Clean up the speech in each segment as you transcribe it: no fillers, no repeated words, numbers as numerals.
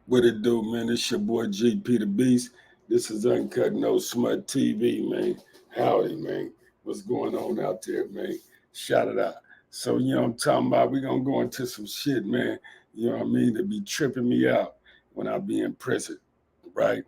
What it do, man? It's your boy GP the Beast. This is Uncut No Smut TV, man. Howdy, man. What's going on out there, man? Shout it out. So, I'm talking about we going to go into some shit, man. You know what I mean? To be tripping me out when I be in prison, right?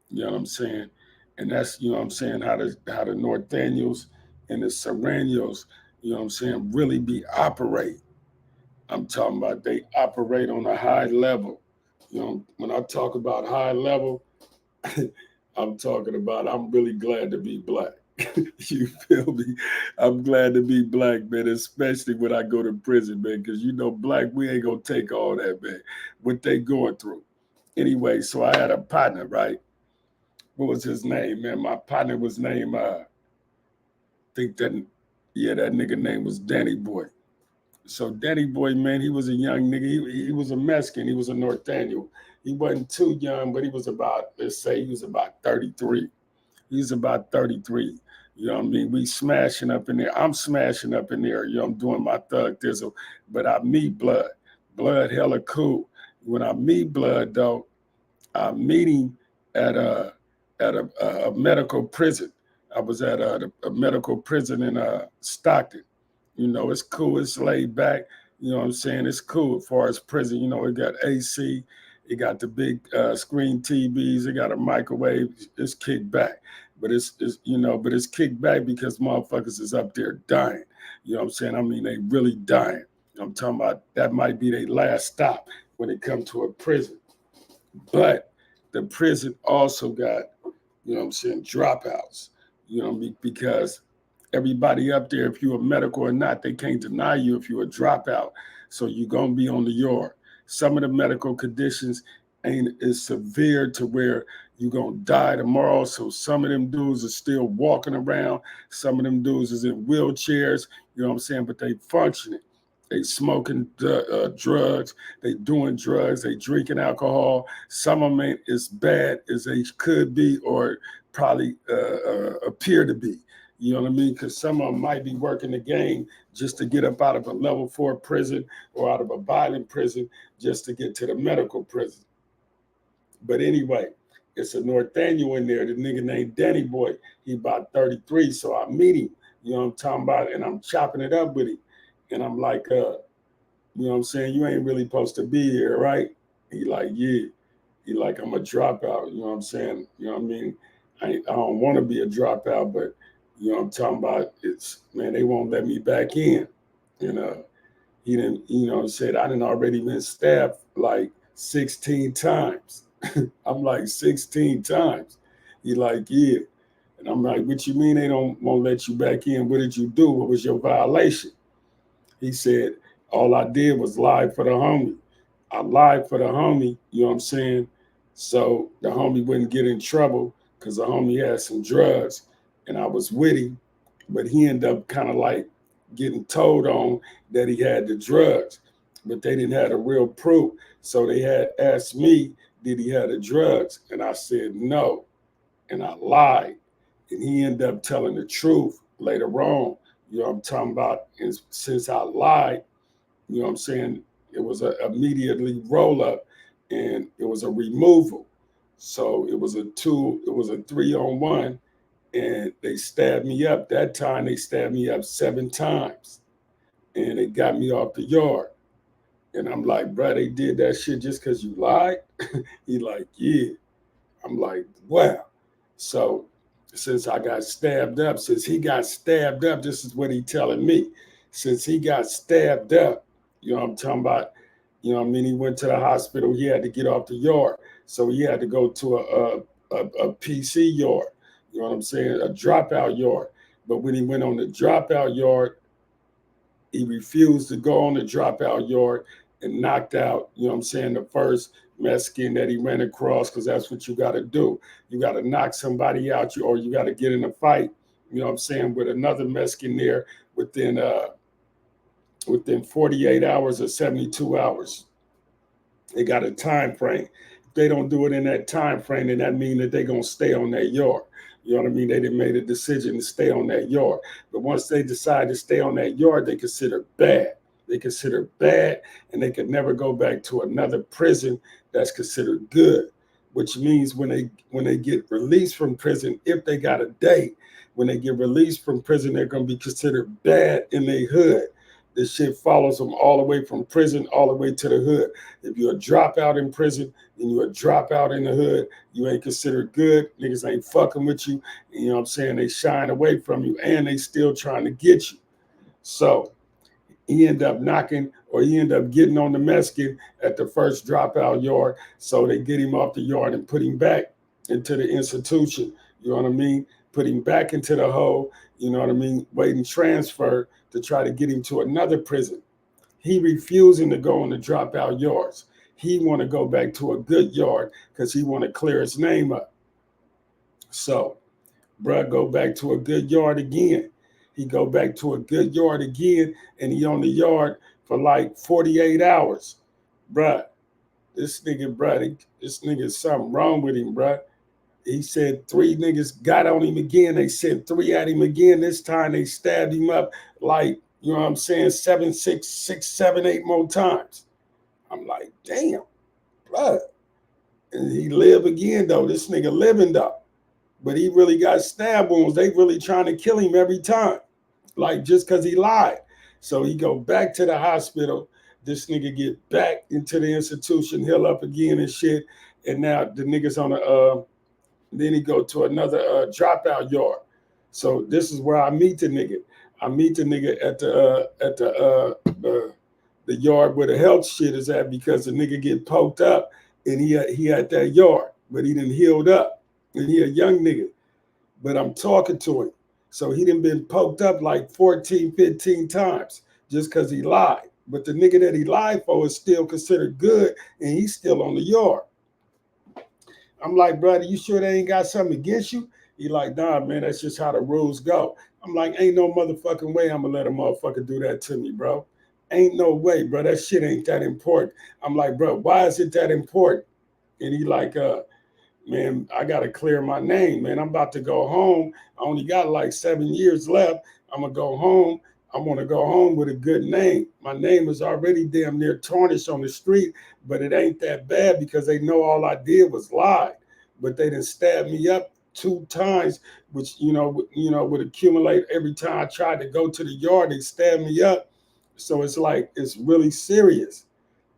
You know what I'm saying? And that's, you know what I'm saying, how the Norteno'S and the Serranos, you know what I'm saying, really be operate. I'm talking about they operate on a high level. When I talk about high level, I'm talking about I'm really glad to be black. You feel me? I'm glad to be black, man, especially when I go to prison, man, because black, we ain't gonna take all that, man. What they going through. Anyway, so I had a partner, right? What was his name, man? My partner was named think that yeah, that nigga name was Danny Boy. So Danny Boy, man, he was a young nigga. He was a Mexican. He was a Norteño. He wasn't too young, but he was about, let's say, he was about 33. He was about 33. You know what I mean? We smashing up in there. I'm smashing up in there. I'm doing my thug thizzle. But I meet Blood. Blood hella cool. When I meet Blood, though, I meet him at a medical prison. I was at a medical prison in Stockton. It's cool. It's laid back. You know what I'm saying? It's cool as far as prison. It got AC. It got the big screen TVs. It got a microwave. It's kicked back. But it's kicked back because motherfuckers is up there dying. You know what I'm saying? I mean, they really dying. I'm talking about that might be their last stop when it comes to a prison. But the prison also got, dropouts. Because everybody up there, if you're a medical or not, they can't deny you if you're a dropout. So you're going to be on the yard. Some of the medical conditions ain't as severe to where you're going to die tomorrow. So some of them dudes are still walking around. Some of them dudes is in wheelchairs, you know what I'm saying? But they functioning. They smoking drugs. They doing drugs. They drinking alcohol. Some of them ain't as bad as they could be or probably appear to be. You know what I mean? Because some of them might be working the game just to get up out of a level 4 prison or out of a violent prison just to get to the medical prison. But anyway, it's a Norteño in there, the nigga named Danny Boy. He about 33, so I meet him. You know what I'm talking about? And I'm chopping it up with him. And I'm like, you know what I'm saying? You ain't really supposed to be here, right? He like, yeah. He like, I'm a dropout. You know what I'm saying? You know what I mean? I don't want to be a dropout, but you know what I'm talking about? It's, man, they won't let me back in. You know, he didn't, said I didn't already been stabbed like 16 times. I'm like 16 times. He like, yeah. And I'm like, what you mean they don't won't let you back in? What did you do? What was your violation? He said, all I did was lie for the homie. I lied for the homie, you know what I'm saying? So the homie wouldn't get in trouble because the homie had some drugs and I was with him, but he ended up kind of like getting told on that he had the drugs, but they didn't have the real proof. So they had asked me, did he have the drugs? And I said no. And I lied. And he ended up telling the truth later on. You know what I'm talking about? And since I lied, you know what I'm saying, it was a immediately roll up and it was a removal. So it was a 3-on-1 and they stabbed me up. That time they stabbed me up 7 times and they got me off the yard. And I'm like, bro, they did that shit just because you lied? He like, yeah. I'm like, wow. So since I got stabbed up, since he got stabbed up, this is what he telling me. Since he got stabbed up, you know what I'm talking about? You know what I mean? He went to the hospital. He had to get off the yard. So he had to go to a PC yard. You know what I'm saying? A dropout yard. But when he went on the dropout yard, he refused to go on the dropout yard and knocked out, you know what I'm saying, the first Mexican that he ran across, because that's what you got to do. You got to knock somebody out, or you got to get in a fight, you know what I'm saying, with another Mexican there within 48 hours or 72 hours. They got a time frame. If they don't do it in that time frame, then that means that they're going to stay on that yard. You know what I mean? They done made a decision to stay on that yard. But once they decide to stay on that yard, they consider bad. they consider bad, and they can never go back to another prison that's considered good. Which means when they get released from prison, if they got a date, when they get released from prison, they're gonna be considered bad in their hood. This shit follows them all the way from prison all the way to the hood. If you're a dropout in prison and you're a dropout in the hood, you ain't considered good. Niggas ain't fucking with you. You know what I'm saying? They shine away from you and they still trying to get you. So he ended up knocking, or he ended up getting on the Mexican at the first dropout yard. So they get him off the yard and put him back into the institution. You know what I mean? Put him back into the hole, you know what I mean? Waiting transfer to try to get him to another prison. He refusing to go on the dropout yards. He want to go back to a good yard because he want to clear his name up. So, bruh, go back to a good yard again. He go back to a good yard again, and he on the yard for like 48 hours. Bruh, this nigga, something wrong with him, bruh. He said 3 niggas got on him again. They sent 3 at him again. This time they stabbed him up like, you know what I'm saying, 7, 6, 6, 7, 8 more times. I'm like, damn, blood. And he live again though. This nigga living though. But he really got stab wounds. They really trying to kill him every time. Like just because he lied. So he go back to the hospital. This nigga get back into the institution, heal up again and shit. And now the niggas on the then he go to another dropout yard. So this is where I meet the nigga. I meet the nigga at the yard where the health shit is at because the nigga get poked up and he had that yard, but he done healed up and he a young nigga. But I'm talking to him. So he done been poked up like 14, 15 times just because he lied. But the nigga that he lied for is still considered good and he's still on the yard. I'm like, brother, you sure they ain't got something against you? He like, nah, man, that's just how the rules go. I'm like, ain't no motherfucking way I'm gonna let a motherfucker do that to me, bro. Ain't no way, bro. That shit ain't that important. I'm like, bro, why is it that important? And he like, man, I gotta clear my name, man. I'm about to go home. I only got like 7 years left. I'm gonna go home. I want to go home with a good name. My name is already damn near tarnished on the street, but it ain't that bad because they know all I did was lie. But they done stabbed me up 2 times, which would accumulate every time I tried to go to the yard. They stabbed me up, so it's like it's really serious.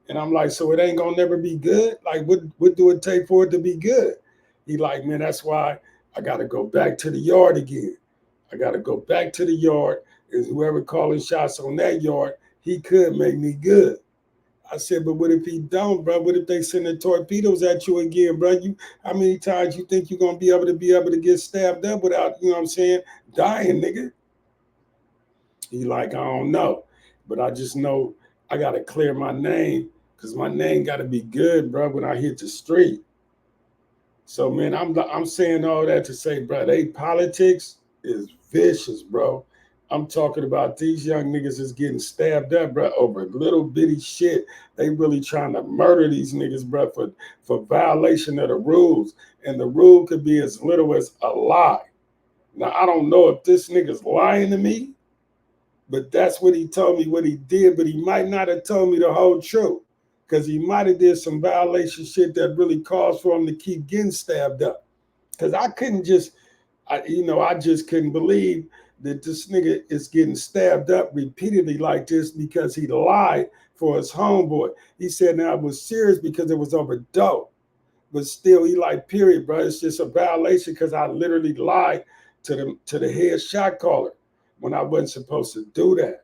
And I'm like, so it ain't gonna never be good? Like, what do it take for it to be good? He like, man, that's why I gotta go back to the yard again. I gotta go back to the yard, and whoever calling shots on that yard, he could make me good. I said, but what if he don't, bro? What if they send the torpedoes at you again, bro? How many times you think you're gonna be able to get stabbed up without, you know what I'm saying, dying, nigga? He like, I don't know, but I just know I gotta clear my name because my name gotta be good, bro, when I hit the street. So man, I'm saying all that to say, bro, they politics is vicious, bro. I'm talking about these young niggas is getting stabbed up, bro, over little bitty shit. They really trying to murder these niggas, bro, for violation of the rules. And the rule could be as little as a lie. Now, I don't know if this nigga's lying to me, but that's what he told me what he did, but he might not have told me the whole truth because he might have did some violation shit that really caused for him to keep getting stabbed up. Because I couldn't just, I just couldn't believe that this nigga is getting stabbed up repeatedly like this because he lied for his homeboy. He said now it was serious because it was over dope. But still, he like, period, bro. It's just a violation because I literally lied to the head shot caller when I wasn't supposed to do that.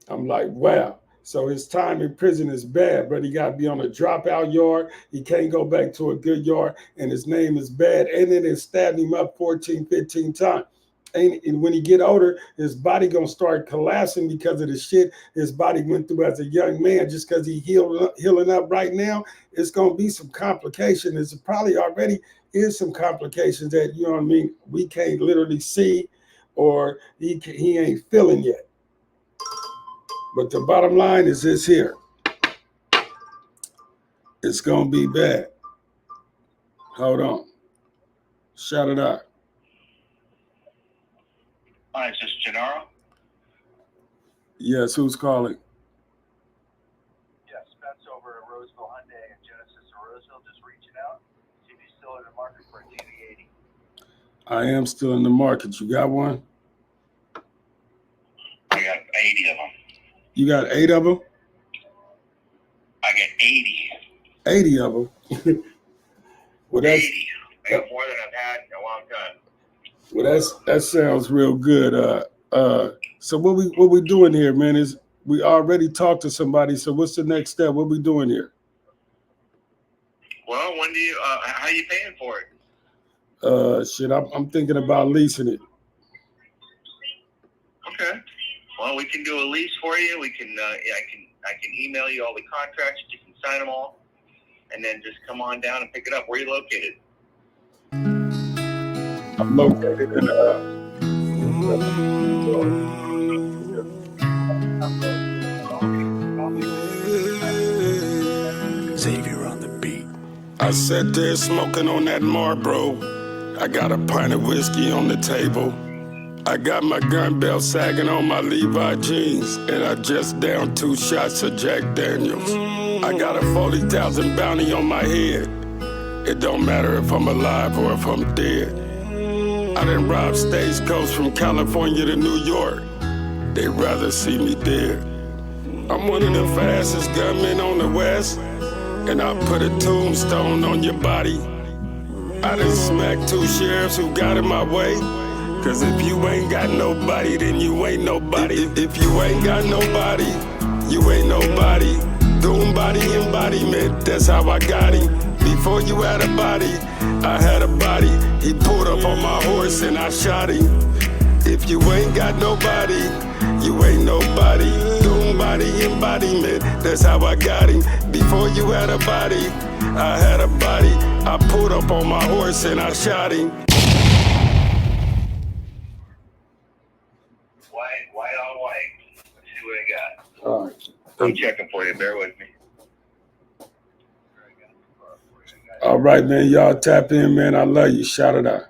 I'm like, wow. So his time in prison is bad, but he got to be on a dropout yard. He can't go back to a good yard, and his name is bad. And then they stabbed him up 14, 15 times. And when he get older, his body going to start collapsing because of the shit his body went through as a young man. Just because he healing up right now, it's going to be some complications. It's probably already is some complications that, you know what I mean, we can't literally see or he ain't feeling yet. But the bottom line is this here. It's going to be bad. Hold on. Shout it out. Hi, is this Gennaro? Yes, who's calling? Yeah, Spence over at Roseville Hyundai and Genesis of Roseville, just reaching out. See if he's still in the market for a GV80. I am still in the market. You got one? I got 80 of them. You got 8 of them? I got 80. 80 of them. Well, that's 80. I got more than I've had in a long time. well, that sounds real good. So what we doing here, man? Is we already talked to somebody. So what's the next step? What we doing here? Well, when do you? How you paying for it? Shit, I'm thinking about leasing it. Okay. Well, we can do a lease for you. We can. I can email you all the contracts. You can sign them all, and then just come on down and pick it up. Where are you located? I'm located in Xavier on the beat. I sat there smoking on that Marlboro. I got a pint of whiskey on the table. I got my gun belt sagging on my Levi jeans, and I just downed 2 shots of Jack Daniels. I got a 40,000 bounty on my head. It don't matter if I'm alive or if I'm dead. I done robbed stagecoach from California to New York. They'd rather see me dead. I'm one of the fastest gunmen on the West, and I'll put a tombstone on your body. I done smacked 2 sheriffs who got in my way. Cause if you ain't got nobody, then you ain't nobody. If you ain't got nobody, you ain't nobody. Doom body embodiment, that's how I got him. Before you had a body, I had a body. He pulled up on my horse and I shot him. If you ain't got nobody, you ain't nobody. Doom body embodiment, that's how I got him. Before you had a body, I had a body. I pulled up on my horse and I shot him. White on white. Let's see what I got. All right. I'm checking for you. Bear with me. All right, man. Y'all tap in, man. I love you. Shout it out.